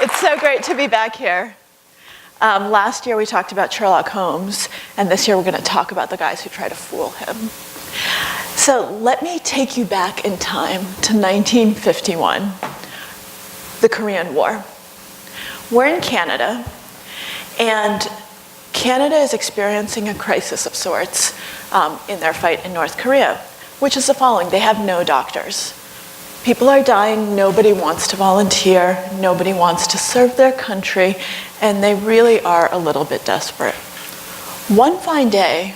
It's so great to be back here. Last year we talked about Sherlock Holmes, and this year we're going to talk about the guys who try to fool him. So let me take you back in time to 1951, the Korean War. We're in Canada, and Canada is experiencing a crisis of sorts in their fight in North Korea, which is the following: they have no doctors. People are dying, nobody wants to volunteer, nobody wants to serve their country, and they really are a little bit desperate. One fine day,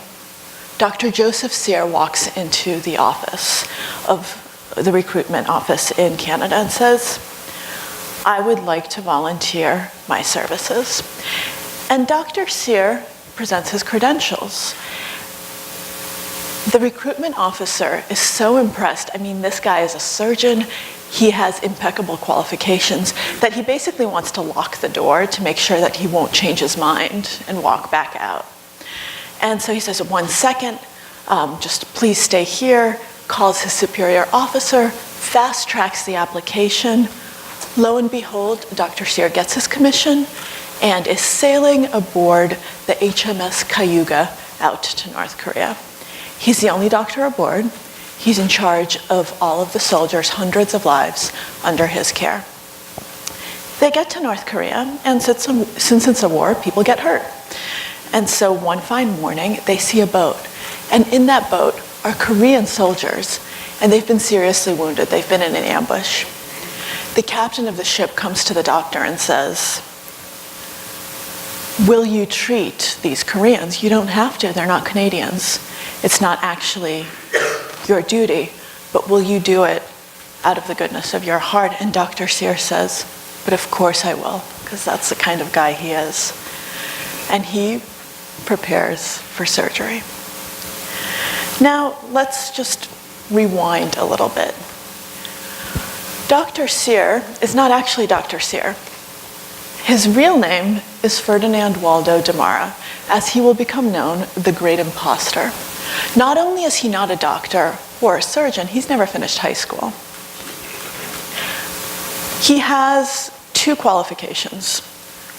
Dr. Joseph Cyr walks into the office of the recruitment office in Canada and says, "I would like to volunteer my services." And Dr. Cyr presents his credentials. The recruitment officer is so impressed. I mean, this guy is a surgeon. He has impeccable qualifications that he basically wants to lock the door to make sure that he won't change his mind and walk back out. And so he says, "1 second, just please stay here," calls his superior officer, fast tracks the application. Lo and behold, Dr. Cyr gets his commission and is sailing aboard the HMS Cayuga out to North Korea. He's the only doctor aboard. He's in charge of all of the soldiers, hundreds of lives under his care. They get to North Korea, and since it's a war, people get hurt. And so one fine morning, they see a boat. And in that boat are Korean soldiers, and they've been seriously wounded. They've been in an ambush. The captain of the ship comes to the doctor and says, "Will you treat these Koreans? You don't have to, they're not Canadians. It's not actually your duty, but will you do it out of the goodness of your heart?" And Dr. Cyr says, "But of course I will," because that's the kind of guy he is. And he prepares for surgery. Now, let's just rewind a little bit. Dr. Cyr is not actually Dr. Cyr. His real name is Ferdinand Waldo Demara, as he will become known, the Great Imposter. Not only is he not a doctor or a surgeon, he's never finished high school. He has 2 qualifications.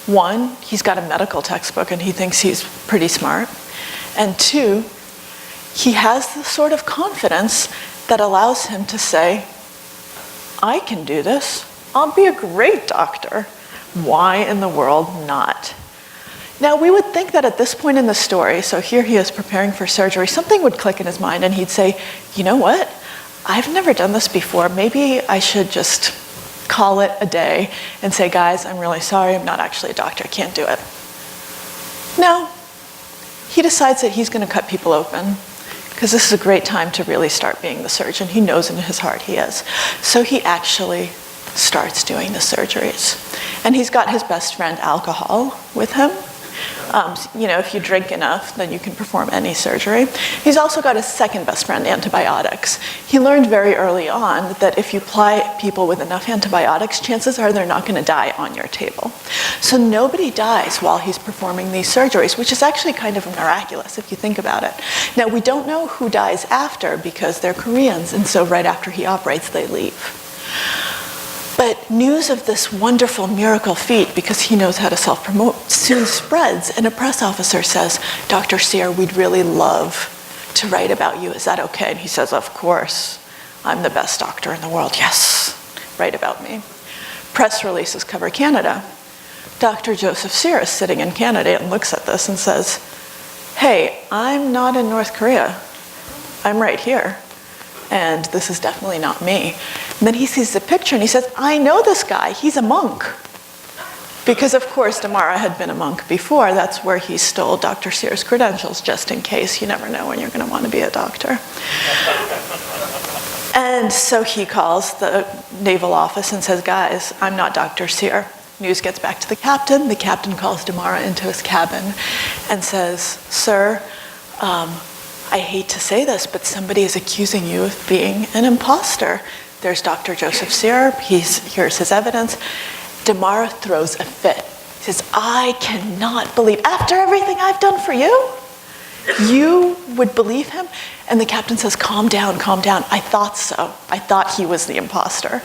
One, he's got a medical textbook and he thinks he's pretty smart. And 2, he has the sort of confidence that allows him to say, "I can do this. I'll be a great doctor. Why in the world not?" Now, we would think that at this point in the story, so here he is preparing for surgery, something would click in his mind and he'd say, "You know what? I've never done this before. Maybe I should just call it a day and say, guys, I'm really sorry. I'm not actually a doctor. I can't do it." No. He decides that he's going to cut people open because this is a great time to really start being the surgeon. He knows in his heart he is. So he actually starts doing the surgeries. And he's got his best friend alcohol with him. If you drink enough, then you can perform any surgery. He's also got his second best friend, antibiotics. He learned very early on that if you apply people with enough antibiotics, chances are they're not going to die on your table. So nobody dies while he's performing these surgeries, which is actually kind of miraculous if you think about it. Now, we don't know who dies after because they're Koreans, and so right after he operates, they leave. But news of this wonderful miracle feat, because he knows how to self-promote, soon spreads, and a press officer says, "Dr. Cyr, we'd really love to write about you. Is that okay?" And he says, "Of course. I'm the best doctor in the world. Yes, write about me." Press releases cover Canada. Dr. Joseph Cyr is sitting in Canada and looks at this and says, "Hey, I'm not in North Korea. I'm right here. And this is definitely not me." And then he sees the picture and he says, "I know this guy. He's a monk." Because, of course, Demara had been a monk before. That's where he stole Dr. Cyr's credentials, just in case. You never know when you're going to want to be a doctor. And so he calls the naval office and says, "Guys, I'm not Dr. Cyr." News gets back to the captain. The captain calls Demara into his cabin and says, "Sir, I hate to say this, but somebody is accusing you of being an imposter. There's Dr. Joseph Cyr. Here's his evidence." Demara throws a fit. He says, "I cannot believe, after everything I've done for you, you would believe him?" And the captain says, calm down. "I thought so. I thought he was the imposter.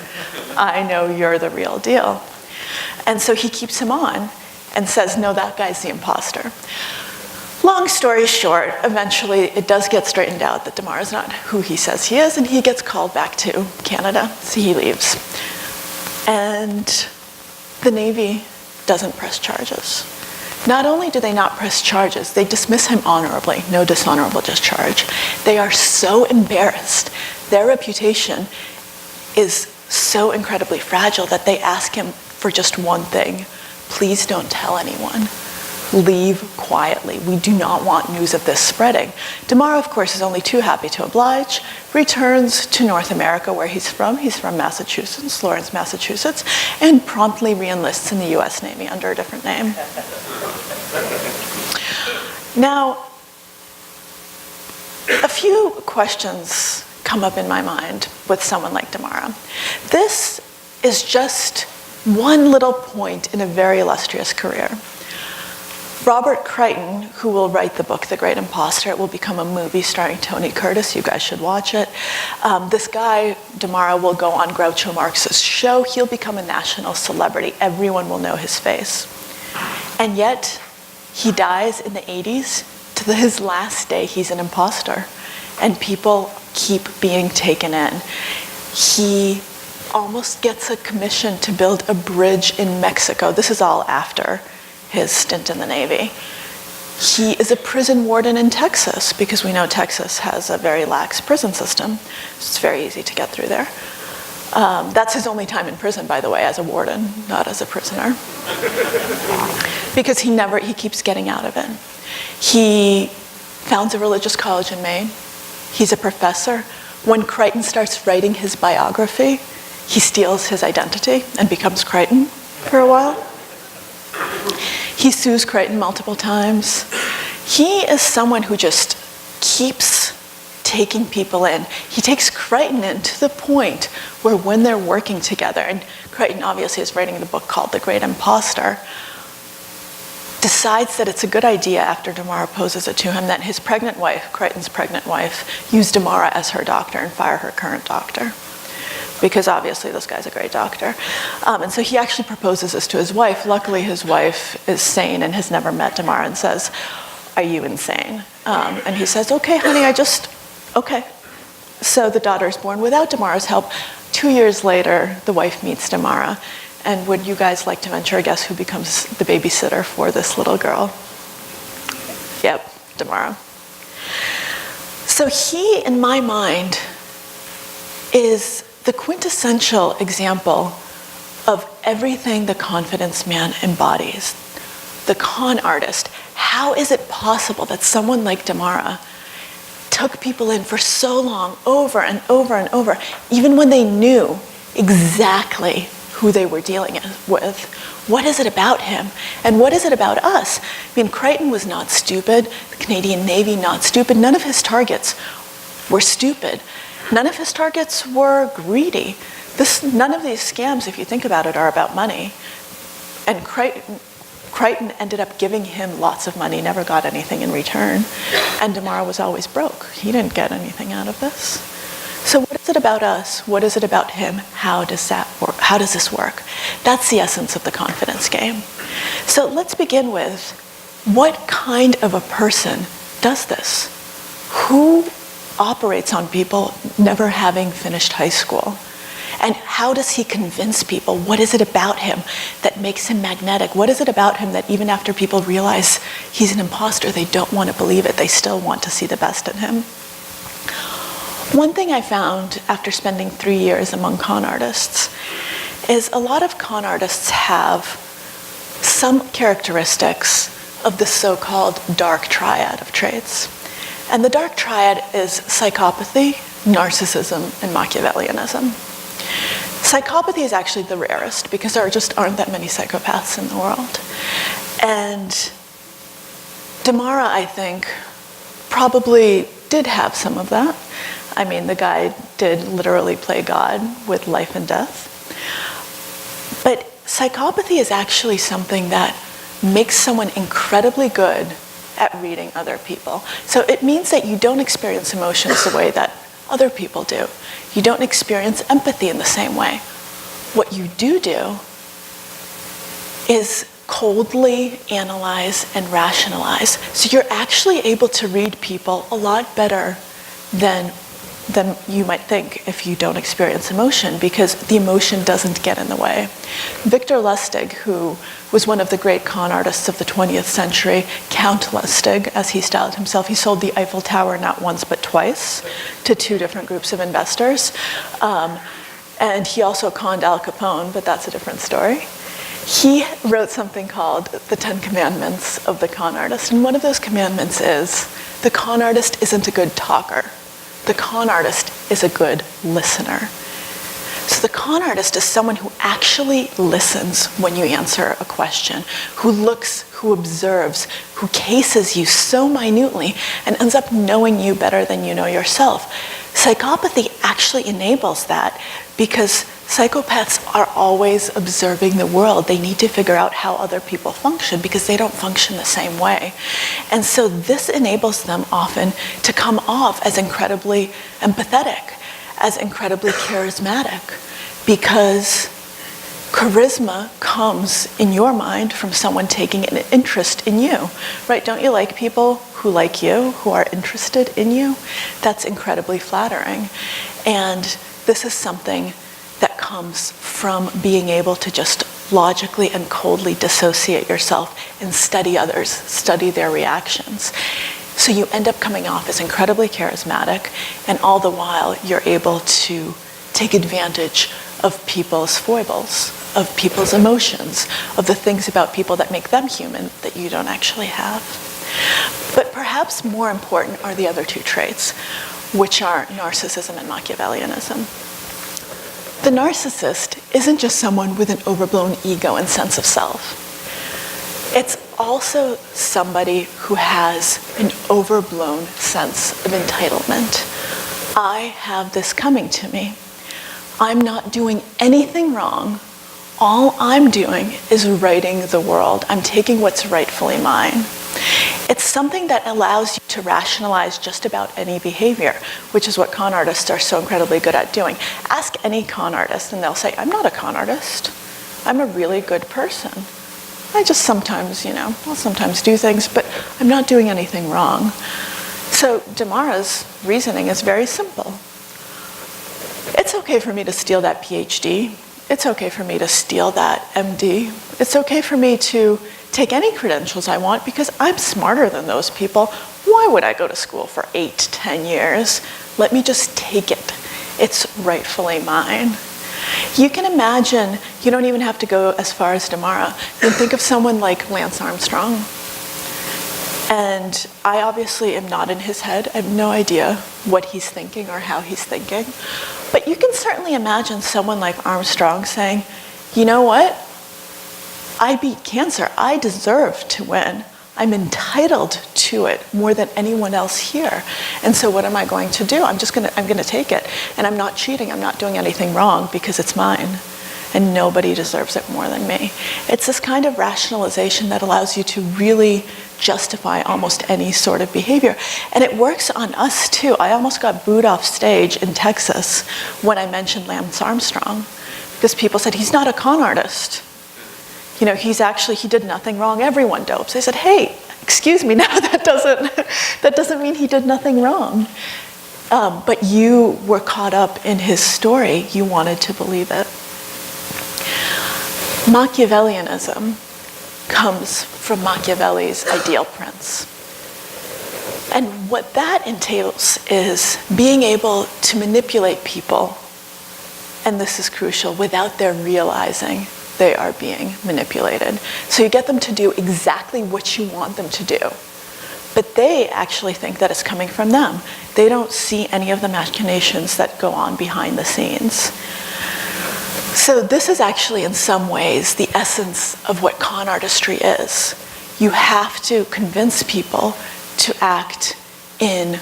I know you're the real deal." And so he keeps him on and says, no, that guy's the imposter. Long story short, eventually it does get straightened out that Damara's not who he says he is, and he gets called back to Canada, so he leaves. And the Navy doesn't press charges. Not only do they not press charges, they dismiss him honorably, no dishonorable discharge. They are so embarrassed. Their reputation is so incredibly fragile that they ask him for just one thing: please don't tell anyone. Leave quietly. We do not want news of this spreading. Damara, of course, is only too happy to oblige, returns to North America, where he's from. He's from Massachusetts, Lawrence, Massachusetts, and promptly re-enlists in the US Navy under a different name. Now, a few questions come up in my mind with someone like Damara. This is just one little point in a very illustrious career. Robert Crichton, who will write the book The Great Imposter, it will become a movie starring Tony Curtis. You guys should watch it. This guy, Damara, will go on Groucho Marx's show. He'll become a national celebrity. Everyone will know his face. And yet, he dies in the 80s. To his last day, he's an imposter. And people keep being taken in. He almost gets a commission to build a bridge in Mexico. This is all after his stint in the Navy. He is a prison warden in Texas, because we know Texas has a very lax prison system. It's very easy to get through there. That's his only time in prison, by the way, as a warden, not as a prisoner. Because he keeps getting out of it. He founds a religious college in Maine. He's a professor. When Crichton starts writing his biography, he steals his identity and becomes Crichton for a while. He sues Crichton multiple times. He is someone who just keeps taking people in. He takes Crichton in to the point where when they're working together, and Crichton obviously is writing the book called The Great Imposter, decides that it's a good idea after Damara poses it to him that his pregnant wife, Crichton's pregnant wife, use Damara as her doctor and fire her current doctor. Because obviously this guy's a great doctor. And so he actually proposes this to his wife. Luckily, his wife is sane and has never met Damara and says, "Are you insane?" And he says, "Okay, honey, okay." So the daughter is born without Damara's help. 2 years later, the wife meets Damara. And would you guys like to venture a guess who becomes the babysitter for this little girl? Yep, Damara. So he, in my mind, is the quintessential example of everything the confidence man embodies. The con artist. How is it possible that someone like Damara took people in for so long, over and over and over, even when they knew exactly who they were dealing with? What is it about him? And what is it about us? I mean, Crichton was not stupid. The Canadian Navy, not stupid. None of his targets were stupid. None of his targets were greedy. None of these scams, if you think about it, are about money. And Crichton ended up giving him lots of money, never got anything in return. And Damara was always broke. He didn't get anything out of this. So what is it about us? What is it about him? How does that work? How does this work? That's the essence of the confidence game. So let's begin with, what kind of a person does this? Who operates on people never having finished high school? And how does he convince people? What is it about him that makes him magnetic? What is it about him that even after people realize he's an imposter, they don't want to believe it, they still want to see the best in him? One thing I found after spending 3 years among con artists is a lot of con artists have some characteristics of the so-called dark triad of traits. And the dark triad is psychopathy, narcissism, and Machiavellianism. Psychopathy is actually the rarest because there just aren't that many psychopaths in the world. And Damara, I think, probably did have some of that. I mean, the guy did literally play God with life and death. But psychopathy is actually something that makes someone incredibly good at reading other people. So it means that you don't experience emotions the way that other people do. You don't experience empathy in the same way. What you do is coldly analyze and rationalize. So you're actually able to read people a lot better than you might think if you don't experience emotion, because the emotion doesn't get in the way. Victor Lustig, who was one of the great con artists of the 20th century, Count Lustig, as he styled himself, he sold the Eiffel Tower not once but twice to two different groups of investors. And he also conned Al Capone, but that's a different story. He wrote something called the 10 Commandments of the Con Artist. And one of those commandments is, the con artist isn't a good talker. The con artist is a good listener. So the con artist is someone who actually listens when you answer a question, who looks, who observes, who cases you so minutely and ends up knowing you better than you know yourself. Psychopathy actually enables that, because psychopaths are always observing the world. They need to figure out how other people function because they don't function the same way. And so this enables them often to come off as incredibly empathetic, as incredibly charismatic, because charisma comes in your mind from someone taking an interest in you, right? Don't you like people who like you, who are interested in you? That's incredibly flattering. And this is something that comes from being able to just logically and coldly dissociate yourself and study others, study their reactions. So you end up coming off as incredibly charismatic, and all the while you're able to take advantage of people's foibles, of people's emotions, of the things about people that make them human that you don't actually have. But perhaps more important are the other two traits, which are narcissism and Machiavellianism. The narcissist isn't just someone with an overblown ego and sense of self. It's also somebody who has an overblown sense of entitlement. I have this coming to me. I'm not doing anything wrong. All I'm doing is righting the world. I'm taking what's rightfully mine. It's something that allows you to rationalize just about any behavior, which is what con artists are so incredibly good at doing. Ask any con artist and they'll say, I'm not a con artist. I'm a really good person. I just sometimes, I'll sometimes do things, but I'm not doing anything wrong. So Damara's reasoning is very simple. It's okay for me to steal that PhD. It's okay for me to steal that MD. It's okay for me to take any credentials I want because I'm smarter than those people. Why would I go to school for 8 to 10 years? Let me just take it. It's rightfully mine. You can imagine, you don't even have to go as far as Damara. You can think of someone like Lance Armstrong. And I obviously am not in his head. I have no idea what he's thinking or how he's thinking. But you can certainly imagine someone like Armstrong saying, you know what? I beat cancer. I deserve to win. I'm entitled to it more than anyone else here. And so what am I going to do? I'm going to take it. And I'm not cheating. I'm not doing anything wrong because it's mine. And nobody deserves it more than me. It's this kind of rationalization that allows you to really justify almost any sort of behavior. And it works on us too. I almost got booed off stage in Texas when I mentioned Lance Armstrong, because people said, he's not a con artist. He did nothing wrong. Everyone dopes. I said, hey, excuse me, no, that doesn't mean he did nothing wrong. But you were caught up in his story. You wanted to believe it. Machiavellianism comes from Machiavelli's ideal prince. And what that entails is being able to manipulate people, and this is crucial, without their realizing they are being manipulated. So you get them to do exactly what you want them to do. But they actually think that it's coming from them. They don't see any of the machinations that go on behind the scenes. So this is actually, in some ways, the essence of what con artistry is. You have to convince people to act in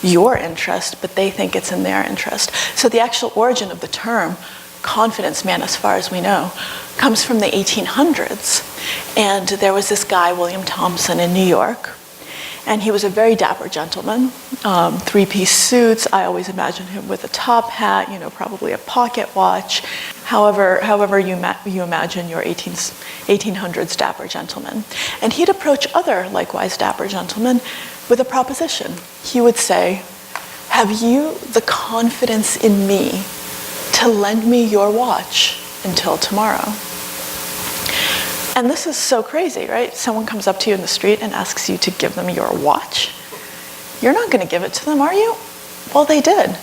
your interest, but they think it's in their interest. So the actual origin of the term confidence man, as far as we know, comes from the 1800s. And there was this guy, William Thompson, in New York. And he was a very dapper gentleman, three-piece suits. I always imagine him with a top hat, probably a pocket watch. However you imagine your 1800s dapper gentleman. And he'd approach other likewise dapper gentlemen with a proposition. He would say, have you the confidence in me to lend me your watch until tomorrow? And this is so crazy, right? Someone comes up to you in the street and asks you to give them your watch. You're not going to give it to them, are you? Well, they did.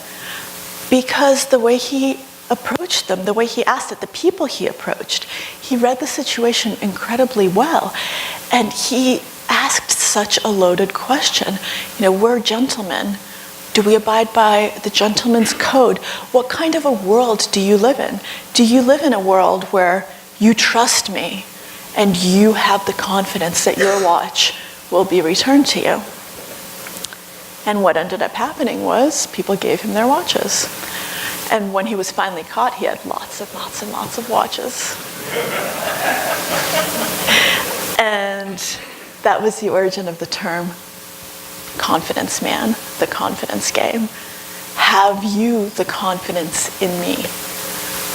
Because the way he approached them, the way he asked it, the people he approached, he read the situation incredibly well. And he asked such a loaded question. We're gentlemen. Do we abide by the gentleman's code? What kind of a world do you live in? Do you live in a world where you trust me and you have the confidence that your watch will be returned to you? And what ended up happening was people gave him their watches. And when he was finally caught, he had lots and lots and lots of watches. And that was the origin of the term confidence man, the confidence game. Have you the confidence in me?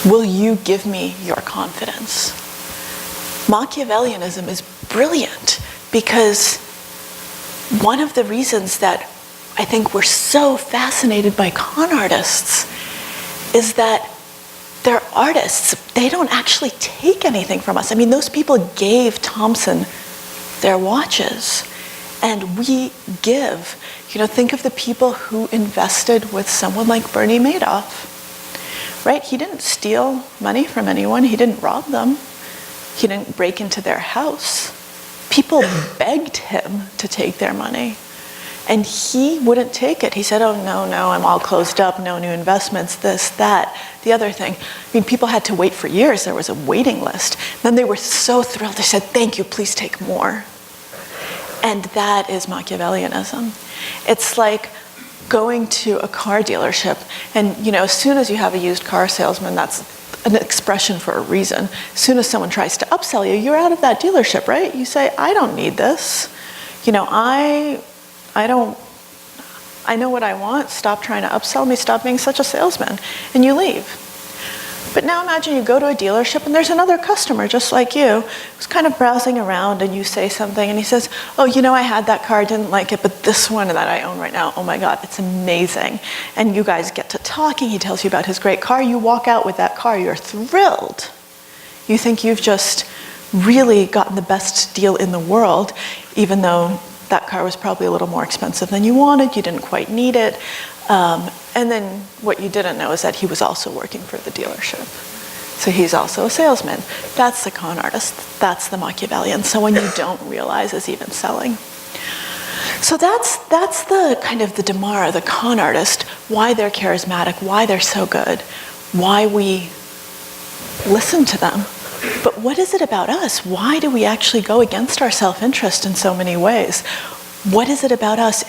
Will you give me your confidence? Machiavellianism is brilliant because one of the reasons that I think we're so fascinated by con artists is that they're artists. They don't actually take anything from us. I mean, those people gave Thompson their watches, and we give. Think of the people who invested with someone like Bernie Madoff, right? He didn't steal money from anyone. He didn't rob them. He didn't break into their house. People begged him to take their money, and he wouldn't take it. He said, oh, no, I'm all closed up, no new investments, this, that, the other thing. I mean, people had to wait for years. There was a waiting list. Then they were so thrilled. They said, thank you, please take more. And that is Machiavellianism. It's like going to a car dealership, and as soon as you have a used car salesman, that's an expression for a reason. As soon as someone tries to upsell you, you're out of that dealership, right? You say, I don't need this. I know what I want. Stop trying to upsell me. Stop being such a salesman. And you leave. But now imagine you go to a dealership and there's another customer just like you who's kind of browsing around, and you say something and he says, oh, I had that car, I didn't like it, but this one that I own right now, oh my God, it's amazing. And you guys get to talking, he tells you about his great car, you walk out with that car, you're thrilled. You think you've just really gotten the best deal in the world, even though that car was probably a little more expensive than you wanted, you didn't quite need it. And then what you didn't know is that he was also working for the dealership. So he's also a salesman. That's the con artist. That's the Machiavellian. Someone you don't realize is even selling. So that's the kind of the Damara, the con artist, why they're charismatic, why they're so good, why we listen to them. But what is it about us? Why do we actually go against our self-interest in so many ways? What is it about us?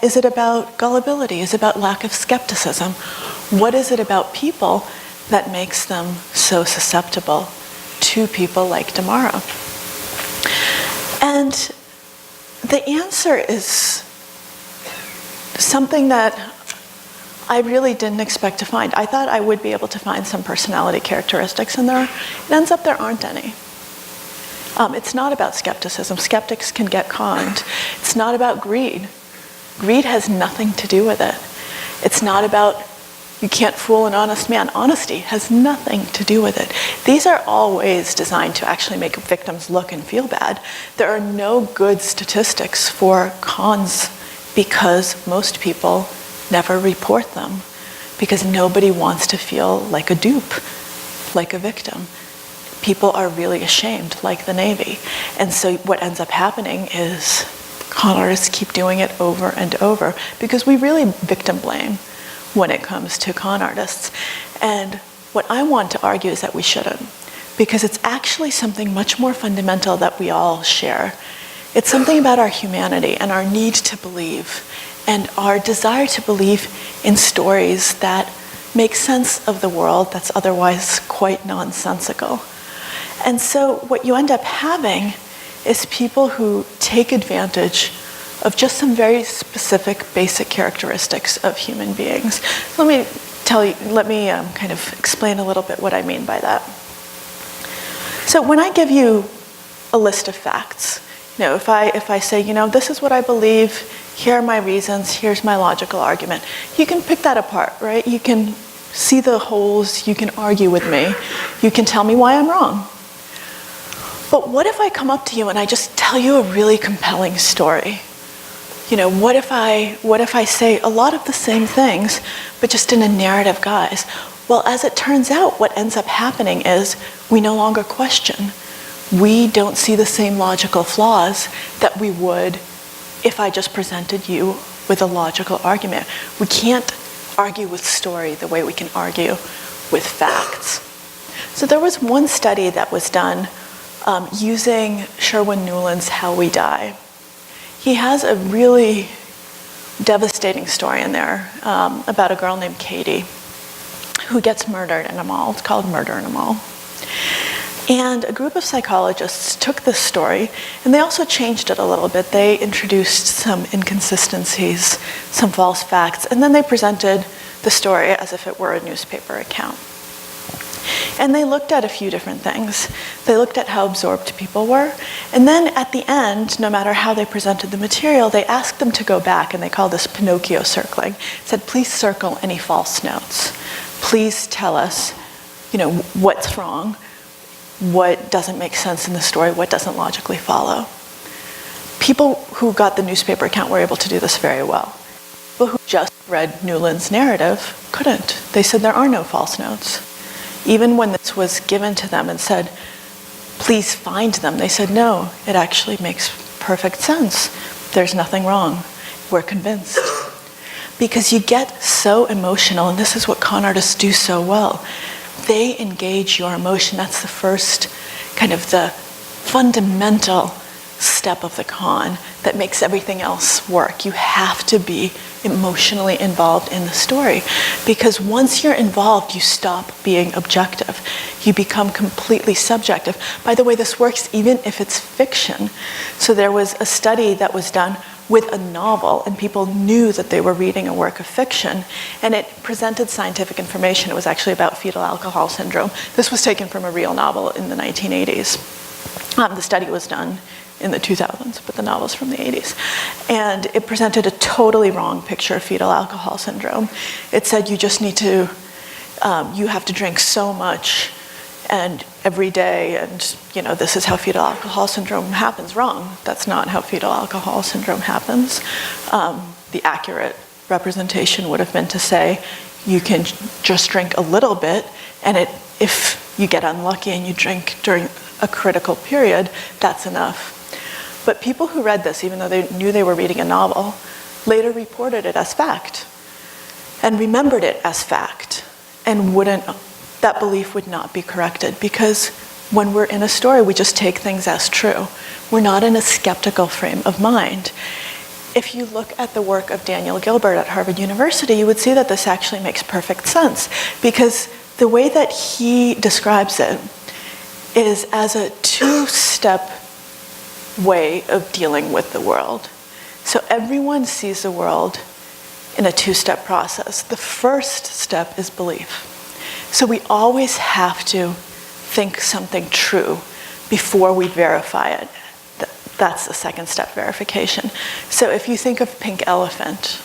Is it about gullibility? Is it about lack of skepticism? What is it about people that makes them so susceptible to people like Damara? And the answer is something that I really didn't expect to find. I thought I would be able to find some personality characteristics in there. It ends up there aren't any. It's not about skepticism. Skeptics can get conned. It's not about greed. Greed has nothing to do with it. It's not about you can't fool an honest man. Honesty has nothing to do with it. These are all ways designed to actually make victims look and feel bad. There are no good statistics for cons because most people never report them, because nobody wants to feel like a dupe, like a victim. People are really ashamed, like the Navy. And so what ends up happening is con artists keep doing it over and over because we really victim blame when it comes to con artists. And what I want to argue is that we shouldn't, because it's actually something much more fundamental that we all share. It's something about our humanity and our need to believe and our desire to believe in stories that make sense of the world that's otherwise quite nonsensical. And so what you end up having is people who take advantage of just some very specific basic characteristics of human beings. Let me kind of explain a little bit what I mean by that. So when I give you a list of facts, if I say, this is what I believe, here are my reasons, here's my logical argument, you can pick that apart, right? You can see the holes, you can argue with me, you can tell me why I'm wrong. But what if I come up to you and I just tell you a really compelling story? What if I say a lot of the same things, but just in a narrative guise? Well, as it turns out, what ends up happening is we no longer question. We don't see the same logical flaws that we would if I just presented you with a logical argument. We can't argue with story the way we can argue with facts. So there was one study that was done using Sherwin Nuland's How We Die. He has a really devastating story in there about a girl named Katie who gets murdered in a mall. It's called Murder in a Mall. And a group of psychologists took this story and they also changed it a little bit. They introduced some inconsistencies, some false facts, and then they presented the story as if it were a newspaper account. And they looked at a few different things. They looked at how absorbed people were. And then at the end, no matter how they presented the material, they asked them to go back, and they called this Pinocchio circling. Said, please circle any false notes. Please tell us, what's wrong, what doesn't make sense in the story, what doesn't logically follow. People who got the newspaper account were able to do this very well. People who just read Nuland's narrative couldn't. They said there are no false notes. Even when this was given to them and said, please find them, they said, no, it actually makes perfect sense. There's nothing wrong. We're convinced. Because you get so emotional, and this is what con artists do so well. They engage your emotion. That's the first kind of the fundamental step of the con that makes everything else work. You have to be emotionally involved in the story, because once you're involved, you stop being objective. You become completely subjective. By the way, this works even if it's fiction. So there was a study that was done with a novel, and people knew that they were reading a work of fiction, and it presented scientific information. It was actually about fetal alcohol syndrome. This was taken from a real novel in the 1980s. The study was done in the 2000s, but the novel's from the 80s. And it presented a totally wrong picture of fetal alcohol syndrome. It said you just need to, you have to drink so much and every day, and this is how fetal alcohol syndrome happens. Wrong. That's not how fetal alcohol syndrome happens. The accurate representation would have been to say you can just drink a little bit, and if you get unlucky and you drink during a critical period, that's enough. But people who read this, even though they knew they were reading a novel, later reported it as fact and remembered it as fact, and that belief would not be corrected, because when we're in a story, we just take things as true. We're not in a skeptical frame of mind. If you look at the work of Daniel Gilbert at Harvard University, you would see that this actually makes perfect sense, because the way that he describes it is as a two-step way of dealing with the world. So everyone sees the world in a two-step process. The first step is belief. So we always have to think something true before we verify it. That's the second step, verification. So if you think of pink elephant,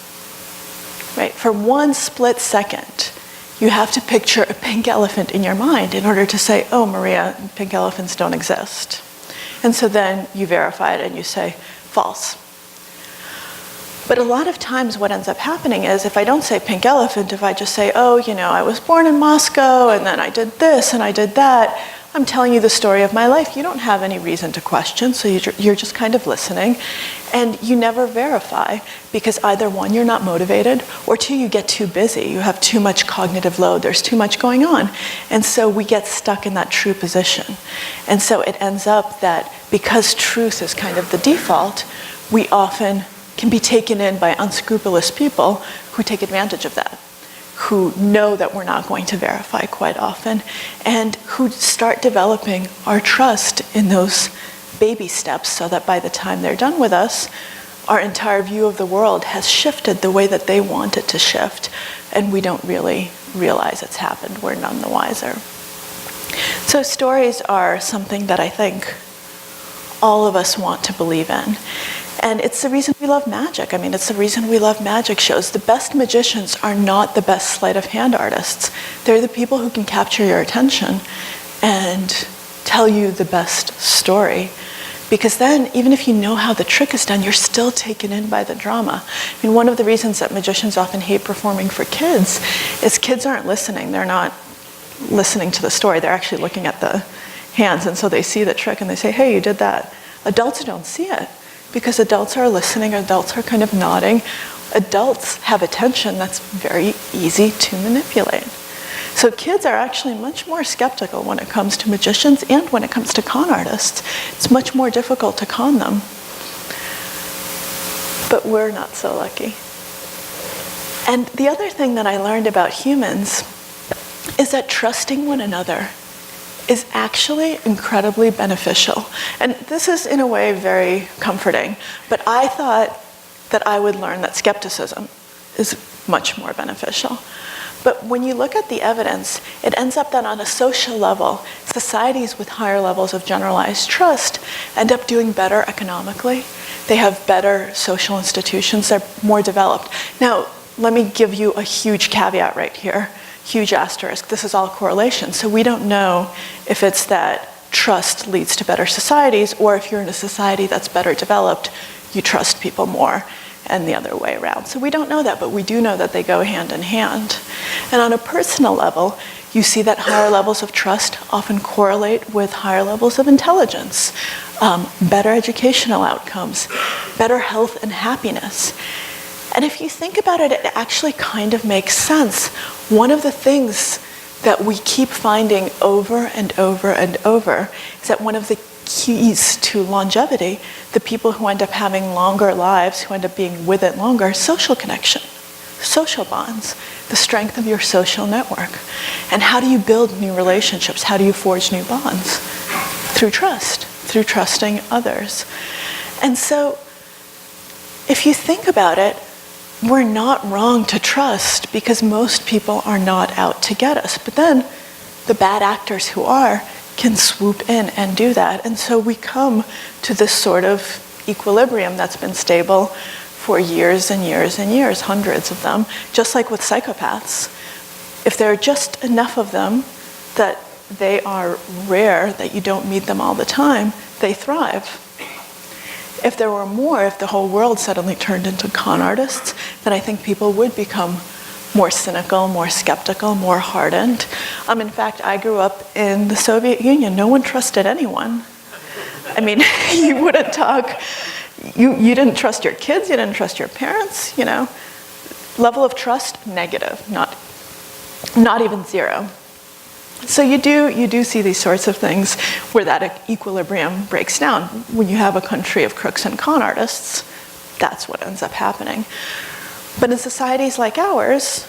right, for one split second, you have to picture a pink elephant in your mind in order to say, oh, Maria, pink elephants don't exist. And so then you verify it and you say, false. But a lot of times what ends up happening is, if I don't say pink elephant, if I just say, oh, I was born in Moscow, and then I did this and I did that, I'm telling you the story of my life. You don't have any reason to question, so you're just kind of listening. And you never verify, because either one, you're not motivated, or two, you get too busy. You have too much cognitive load. There's too much going on. And so we get stuck in that true position. And so it ends up that because truth is kind of the default, we often can be taken in by unscrupulous people who take advantage of that, who know that we're not going to verify quite often, and who start developing our trust in those baby steps, so that by the time they're done with us, our entire view of the world has shifted the way that they want it to shift, and we don't really realize it's happened. We're none the wiser. So stories are something that I think all of us want to believe in. And it's the reason we love magic. I mean, it's the reason we love magic shows. The best magicians are not the best sleight of hand artists. They're the people who can capture your attention and tell you the best story. Because then, even if you know how the trick is done, you're still taken in by the drama. I mean, one of the reasons that magicians often hate performing for kids is kids aren't listening. They're not listening to the story. They're actually looking at the hands, and so they see the trick and they say, hey, you did that. Adults don't see it because adults are listening, adults are kind of nodding. Adults have attention that's very easy to manipulate. So kids are actually much more skeptical when it comes to magicians and when it comes to con artists. It's much more difficult to con them. But we're not so lucky. And the other thing that I learned about humans is that trusting one another is actually incredibly beneficial. And this is, in a way, very comforting. But I thought that I would learn that skepticism is much more beneficial. But when you look at the evidence, it ends up that on a social level, societies with higher levels of generalized trust end up doing better economically. They have better social institutions. They're more developed. Now, let me give you a huge caveat right here. Huge asterisk. This is all correlation. So we don't know if it's that trust leads to better societies, or if you're in a society that's better developed, you trust people more, and the other way around. So we don't know that, but we do know that they go hand in hand. And on a personal level, you see that higher levels of trust often correlate with higher levels of intelligence, better educational outcomes, better health and happiness. And if you think about it, it actually kind of makes sense. One of the things that we keep finding over and over and over is that one of the keys to longevity, the people who end up having longer lives, who end up being with it longer, social connection, social bonds, the strength of your social network. And how do you build new relationships? How do you forge new bonds? Through trust, through trusting others. And so, if you think about it, we're not wrong to trust because most people are not out to get us. But then the bad actors who are can swoop in and do that. And so we come to this sort of equilibrium that's been stable for years and years and years, hundreds of them, just like with psychopaths. If there are just enough of them that they are rare, that you don't meet them all the time, they thrive. If there were more, if the whole world suddenly turned into con artists, then I think people would become more cynical, more skeptical, more hardened. In fact, I grew up in the Soviet Union. No one trusted anyone. I mean, you wouldn't talk, you didn't trust your kids, you didn't trust your parents, you know. Level of trust, negative, not even zero. So you do see these sorts of things where that equilibrium breaks down. When you have a country of crooks and con artists, that's what ends up happening. But in societies like ours,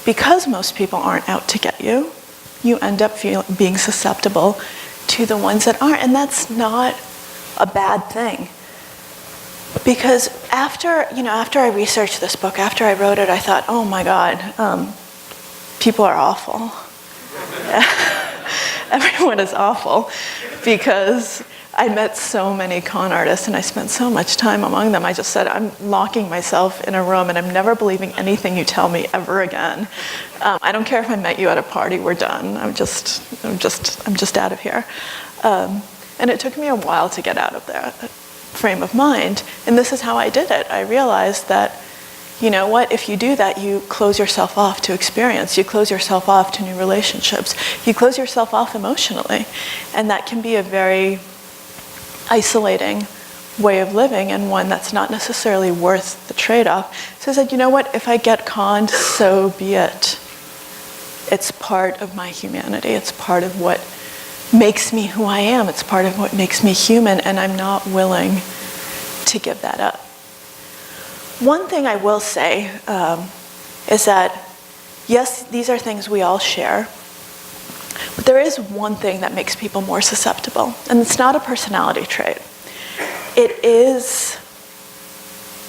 because most people aren't out to get you, you end up being susceptible to the ones that aren't. And that's not a bad thing. Because after I researched this book, after I wrote it, I thought, oh my God, people are awful. Everyone is awful because I met so many con artists and I spent so much time among them. I just said, I'm locking myself in a room and I'm never believing anything you tell me ever again. I don't care if I met you at a party, we're done. I'm just out of here. And it took me a while to get out of that frame of mind. And this is how I did it. I realized that, you know what, if you do that, you close yourself off to experience. You close yourself off to new relationships. You close yourself off emotionally. And that can be a very isolating way of living and one that's not necessarily worth the trade-off. So I said, you know what, if I get conned, so be it. It's part of my humanity. It's part of what makes me who I am. It's part of what makes me human, and I'm not willing to give that up. One thing I will say is that, yes, these are things we all share, but there is one thing that makes people more susceptible, and it's not a personality trait. It is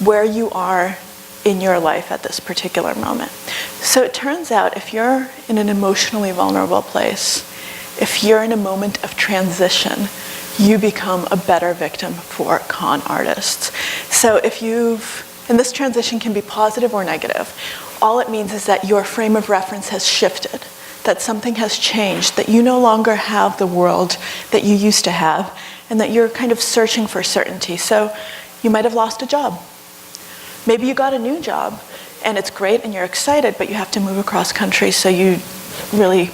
where you are in your life at this particular moment. So it turns out if you're in an emotionally vulnerable place, if you're in a moment of transition, you become a better victim for con artists. So and this transition can be positive or negative. All it means is that your frame of reference has shifted, that something has changed, that you no longer have the world that you used to have, and that you're kind of searching for certainty. So you might have lost a job. Maybe you got a new job, and it's great and you're excited, but you have to move across country, so you really,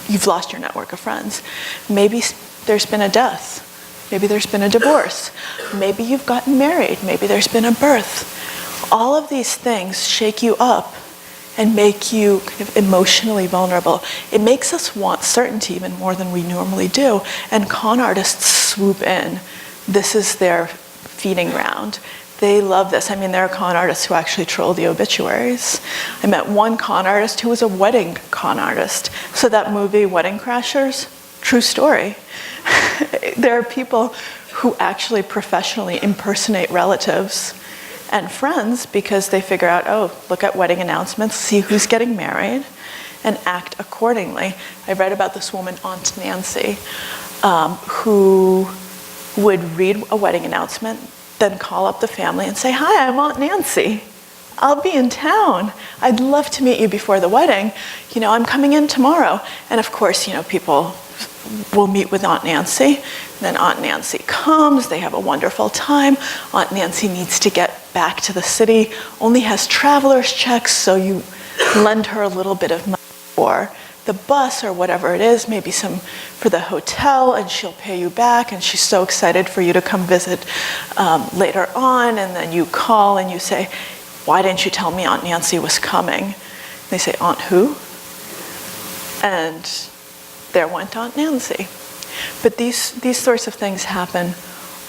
you've lost your network of friends. Maybe there's been a death. Maybe there's been a divorce. Maybe you've gotten married. Maybe there's been a birth. All of these things shake you up and make you kind of emotionally vulnerable. It makes us want certainty even more than we normally do, and con artists swoop in. This is their feeding ground. They love this. I mean, there are con artists who actually troll the obituaries. I met one con artist who was a wedding con artist. So that movie, Wedding Crashers, true story. There are people who actually professionally impersonate relatives and friends because they figure out, oh, look at wedding announcements, see who's getting married, and act accordingly. I read about this woman, Aunt Nancy, who would read a wedding announcement, then call up the family and say, hi, I'm Aunt Nancy. I'll be in town. I'd love to meet you before the wedding. I'm coming in tomorrow. And of course, people will meet with Aunt Nancy. Then Aunt Nancy comes. They have a wonderful time. Aunt Nancy needs to get back to the city, only has traveler's checks, so you lend her a little bit of money for the bus or whatever it is, maybe some for the hotel, and she'll pay you back, and she's so excited for you to come visit later on, and then you call and you say, why didn't you tell me Aunt Nancy was coming? They say, Aunt who? And there went Aunt Nancy. But these sorts of things happen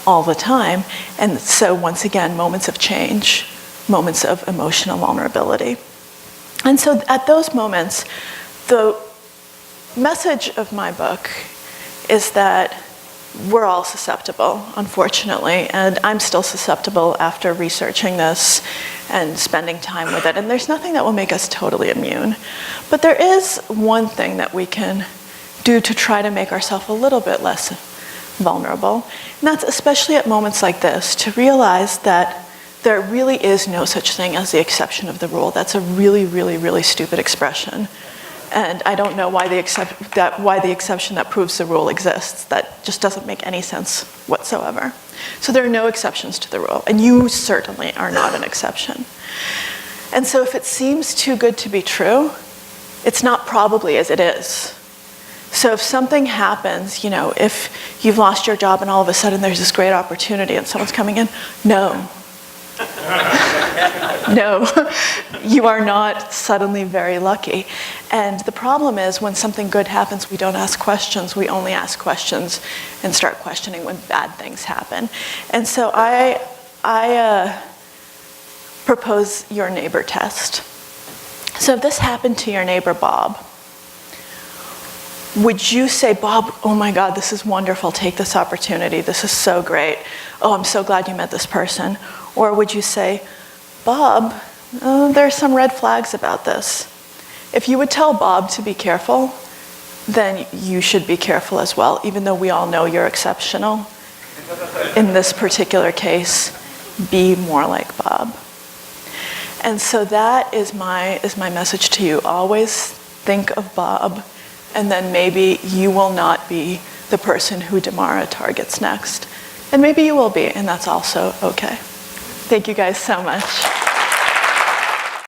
all the time, and so once again, moments of change, moments of emotional vulnerability. And so at those moments, the message of my book is that we're all susceptible, unfortunately, and I'm still susceptible after researching this and spending time with it. And there's nothing that will make us totally immune. But there is one thing that we can do to try to make ourselves a little bit less vulnerable. And that's especially at moments like this, to realize that there really is no such thing as the exception of the rule. That's a really, really, really stupid expression. And I don't know why the exception that proves the rule exists. That just doesn't make any sense whatsoever. So there are no exceptions to the rule, and you certainly are not an exception. And so if it seems too good to be true, it's not probably as it is. So if something happens, if you've lost your job and all of a sudden there's this great opportunity and someone's coming in, no. No, you are not suddenly very lucky. And the problem is when something good happens, we don't ask questions. We only ask questions and start questioning when bad things happen. And so I propose your neighbor test. So if this happened to your neighbor, Bob, would you say, Bob, oh my God, this is wonderful, take this opportunity, this is so great, oh, I'm so glad you met this person? Or would you say, Bob, there are some red flags about this. If you would tell Bob to be careful, then you should be careful as well, even though we all know you're exceptional. In this particular case, be more like Bob. And so that is my message to you. Always think of Bob, and then maybe you will not be the person who Damara targets next. And maybe you will be, and that's also okay. Thank you guys so much.